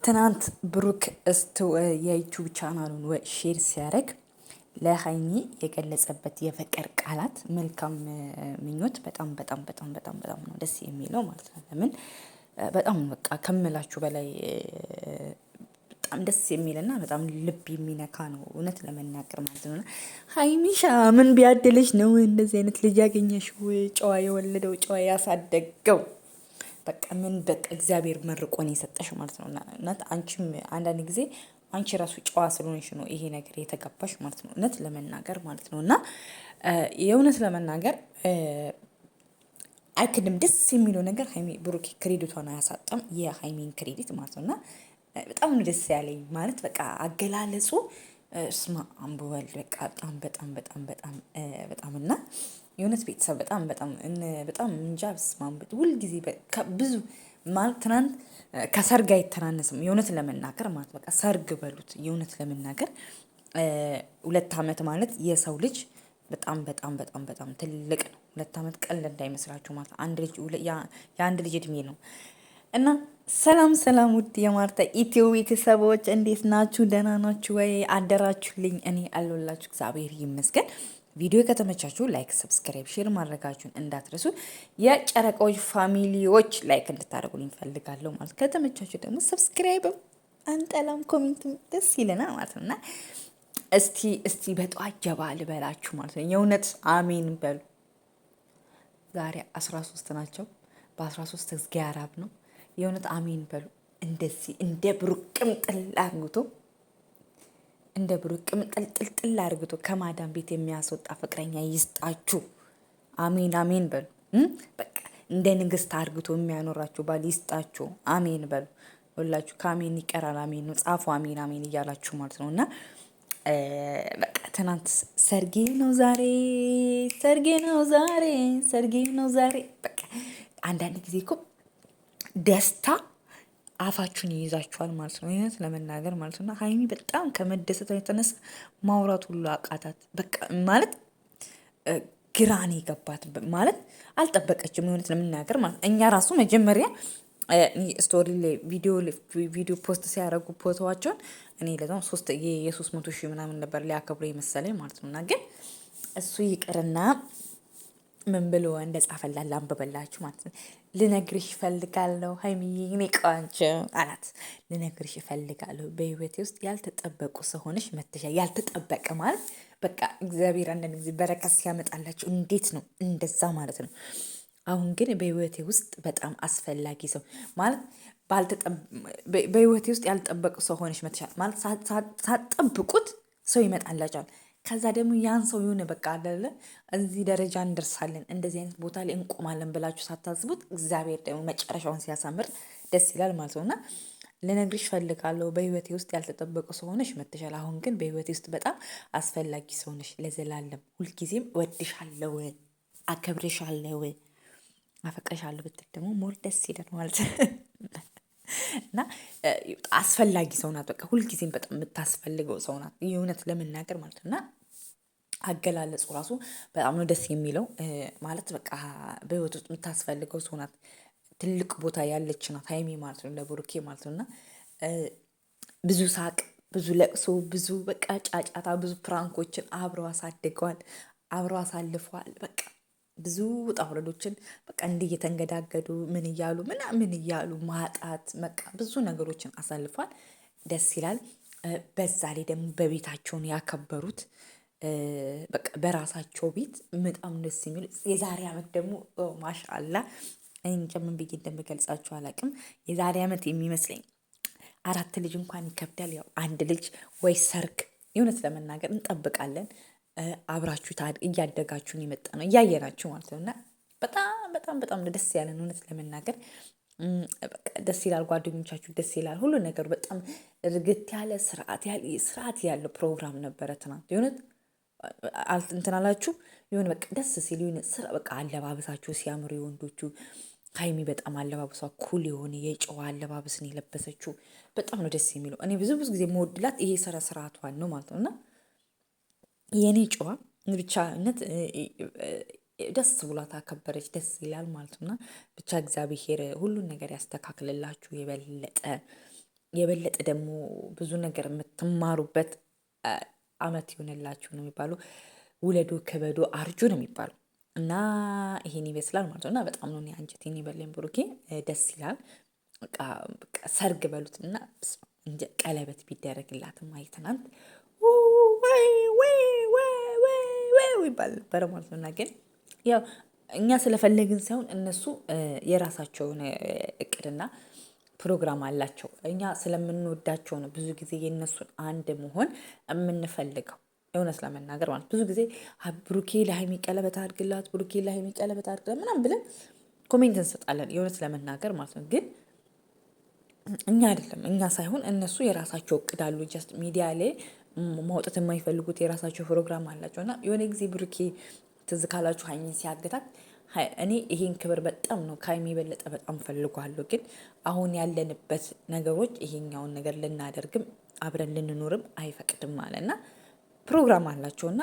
ትናንት ብሩክ የዩቲዩብ ቻናሉን ሼር ሲያደርግ ለሀይሚ የገለጸበት የፍቅር ቃላት መልካም ምኞት በጣም በጣም በጣም በጣም በጣም ነው ደስ የሚለው ማለት ነው። ለምን በጣም በቃ ከምላችሁ በላይ በጣም ደስ የሚልና በጣም ልብ የሚነካ ነው እውነት ለመናገር ማለት ነው። ሀይሚሻ ምን ቢያድልሽ ነው እንደዚህ አይነት ልጅ ያገኘሽው? ጨዋ የወለደው ጨዋ ያሳደገው በቃ ምን በቃ እግዚአብሔር መርቆን የሰጠሽ ማለት ነው። እናት አንቺም አንዳንድ ጊዜ አንቺ ራሱ ጨዋ ስለሆንሽ ነው ይሄ ነገር የተገባሽ ማለት ነው። እውነት ለመናገር ማለት ነው። እና የእውነት ለመናገር አይክድም ደስ የሚለው ነገር ሀይሚ ብሩኬ ክሬዲቷን አያሳጣም የሀይሚን ክሬዲት ማለት ነው። እና በጣም ነው ደስ ያለኝ ማለት በቃ አገላለጹ ስማ አንብበል በቃ በጣም በጣም በጣም በጣም በጣም እና የእውነት ቤተሰብ በጣም በጣም በጣም እንጃ በስማምበት ሁል ጊዜ ብዙ ማለት ትናንት ከሰርግ አይተናነስም የእውነት ለመናገር ማለት በቃ ሰርግ በሉት የእውነት ለመናገር 2 ዓመት ማለት የሰው ልጅ በጣም በጣም በጣም በጣም ትልቅ ነው። 2 ዓመት ቀልድ እንዳይመስላችሁ ማለት የአንድ ልጅ እድሜ ነው። እና ሰላም ሰላም ውድ የማርታ ኢትዮ ቤተሰቦች እንዴት ናችሁ? ደህና ናችሁ ወይ? አደራችሁልኝ? እኔ አለሁላችሁ እግዚአብሔር ይመስገን። ቪዲዮ ከተመቻችሁ ላይክ፣ ሰብስክራይብ፣ ሼር ማድረጋችሁን እንዳትረሱ። የጨረቃዎች ፋሚሊዎች ላይክ እንድታደርጉልኝ ፈልጋለሁ ማለት ከተመቻችሁ ደግሞ ሰብስክራይብም አንጠላም ኮሜንትም ደስ ይለናል ማለት ነው። እና እስቲ በጠዋት ጀባ ልበላችሁ ማለት ነው። የእውነት አሜን በሉ። ዛሬ 13 ናቸው። በ13 እግዚአብሔር አብ ነው። የእውነት አሜን በሉ። እንደዚህ እንደ ብሩቅም ጥል አርግቶ እንደ ብሩቅም ጥልጥልጥል አርግቶ ከማዳም ቤት የሚያስወጣ ፍቅረኛ ይስጣችሁ። አሜን አሜን በሉ። በቃ እንደ ንግስት አርግቶ የሚያኖራችሁ ባል ይስጣችሁ። አሜን በሉ። ሁላችሁ ከአሜን ይቀራል አሜን ነው ጻፉ። አሜን አሜን እያላችሁ ማለት ነው። እና በቃ ትናንት ሰርጌ ነው ዛሬ፣ ሰርጌ ነው ዛሬ፣ ሰርጌ ነው ዛሬ። በቃ አንዳንድ ጊዜ እኮ ደስታ አፋችሁን ይይዛችኋል ማለት ነው። ይህነት ለመናገር ማለት ነው። ሀይሚ በጣም ከመደሰቷ የተነሳ ማውራት ሁሉ አቃታት። በቃ ማለት ግራኔ ገባት ማለት አልጠበቀችም። የሆነት ለመናገር ማለት እኛ ራሱ መጀመሪያ ስቶሪ ላይ ቪዲዮ ፖስት ሲያደርጉ ፎቶዋቸውን እኔ ለዛም 300,000 ምናምን ነበር ሊያከብሩ የመሰለኝ ማለት ነው። እና ግን እሱ ይቅርና ምን ብሎ እንደጻፈላት ላንብበላችሁ ማለት ነው። ልነግርሽ እፈልጋለሁ ሀይሚዬ የኔ ቆንጆ አላት። ልነግርሽ እፈልጋለሁ በህይወቴ ውስጥ ያልተጠበቁ ሰው ሆነሽ መተሻል። ያልተጠበቀ ማለት በቃ እግዚአብሔር አንዳንድ ጊዜ በረከት ሲያመጣላችሁ እንዴት ነው እንደዛ ማለት ነው። አሁን ግን በህይወቴ ውስጥ በጣም አስፈላጊ ሰው ማለት በህይወቴ ውስጥ ያልጠበቁ ሰው ሆነሽ መተሻል ማለት ሳትጠብቁት ሰው ይመጣላችኋል። ከዛ ደግሞ ያን ሰው የሆነ በቃ አይደለ እዚህ ደረጃ እንደርሳለን እንደዚህ አይነት ቦታ ላይ እንቆማለን ብላችሁ ሳታስቡት እግዚአብሔር ደግሞ መጨረሻውን ሲያሳምር ደስ ይላል ማለት ነው። እና ልነግርሽ ፈልጋለሁ በህይወቴ ውስጥ ያልተጠበቁ ሰው ሆነሽ መጥተሻል። አሁን ግን በህይወቴ ውስጥ በጣም አስፈላጊ ሰው ነሽ። ለዘላለም ሁልጊዜም እወድሻለሁ፣ አከብርሻለሁ፣ አፈቅርሻለሁ ብትል ደግሞ ሞር ደስ ይላል ማለት ነው። እና አስፈላጊ ሰው ናት። በቃ ሁልጊዜም በጣም የምታስፈልገው ሰው ናት የእውነት ለመናገር ማለት ነው። እና አገላለጹ ራሱ በጣም ነው ደስ የሚለው ማለት በቃ በህይወት ውስጥ የምታስፈልገው ሰው ናት። ትልቅ ቦታ ያለች ናት ሀይሚ ማለት ነው ለብሩኬ ማለት ነው። እና ብዙ ሳቅ፣ ብዙ ለቅሶ፣ ብዙ በቃ ጫጫታ፣ ብዙ ፕራንኮችን አብረው አሳድገዋል፣ አብረው አሳልፈዋል። በቃ ብዙ ውጣ ውረዶችን በቃ እንዲህ እየተንገዳገዱ ምን እያሉ ማጣት በቃ ብዙ ነገሮችን አሳልፏል። ደስ ይላል። በዛ ላይ ደግሞ በቤታቸውን ያከበሩት በቃ በራሳቸው ቤት በጣም ደስ የሚል የዛሬ ዓመት ደግሞ ማሻአላ እንጃ ምን ብዬ እንደምገልጻችሁ አላውቅም። የዛሬ ዓመት የሚመስለኝ 4 ልጅ እንኳን ይከብዳል። ያው 1 ልጅ ወይ ሰርግ የእውነት ለመናገር እንጠብቃለን። አብራችሁ እያደጋችሁን የመጣ ነው እያየናችሁ ማለት ነው። እና በጣም በጣም በጣም ደስ ያለን እውነት ለመናገር ደስ ይላል። ጓደኞቻችሁ ደስ ይላል። ሁሉ ነገሩ በጣም እርግት ያለ ስርዓት ያለው ፕሮግራም ነበረ ትናንት። የሆነት እንትን አላችሁ የሆነ በቃ ደስ ሲል የሆነ በቃ አለባበሳችሁ ሲያምሩ የወንዶቹ ሀይሚ በጣም አለባበሷ ኩል የሆነ የጨዋ አለባበስን የለበሰችው በጣም ነው ደስ የሚለው። እኔ ብዙ ጊዜ መወድላት ይሄ ስርዓቷን ነው ማለት ነው። እና የኔ ጨዋ ብቻነት ደስ ብሏት አከበረች። ደስ ይላል ማለት ነው። እና ብቻ እግዚአብሔር ሁሉን ነገር ያስተካክልላችሁ የበለጠ የበለጠ ደግሞ ብዙ ነገር የምትማሩበት አመት ይሆንላችሁ ነው የሚባለው። ውለዶ ከበዶ አርጁ ነው የሚባለው። እና ይሄን ይመስላል ማለት ነው። እና በጣም ነው አንጀቴን የበላኝ ብሩኬ፣ ደስ ይላል። በቃ ሰርግ በሉት እና ቀለበት ቢደረግላትም ትናንት ይባል ነበረ ማለት ነው። እና ግን ያው እኛ ስለፈለግን ሳይሆን እነሱ የራሳቸውን እቅድና ፕሮግራም አላቸው። እኛ ስለምንወዳቸው ነው ብዙ ጊዜ የእነሱን አንድ መሆን የምንፈልገው። እውነት ለመናገር ማለት ብዙ ጊዜ ብሩኬ ለሀይሚ ቀለበት አድርግላት፣ ብሩኬ ለሀይሚ ቀለበት አድርግላት ምናምን ብለን ኮሜንት እንሰጣለን። የእውነት ለመናገር ማለት ነው። ግን እኛ አይደለም እኛ ሳይሆን እነሱ የራሳቸው እቅድ አሉ። ጀስት ሚዲያ ላይ ማውጣት የማይፈልጉት የራሳቸው ፕሮግራም አላቸው። እና የሆነ ጊዜ ብሩኬ ትዝ ካላችሁ ሀይሚን ሲያገታት እኔ ይሄን ክብር በጣም ነው ከሀይሚ የበለጠ በጣም ፈልጓለሁ። ግን አሁን ያለንበት ነገሮች ይሄኛውን ነገር ልናደርግም አብረን ልንኖርም አይፈቅድም አለና ፕሮግራም አላቸውና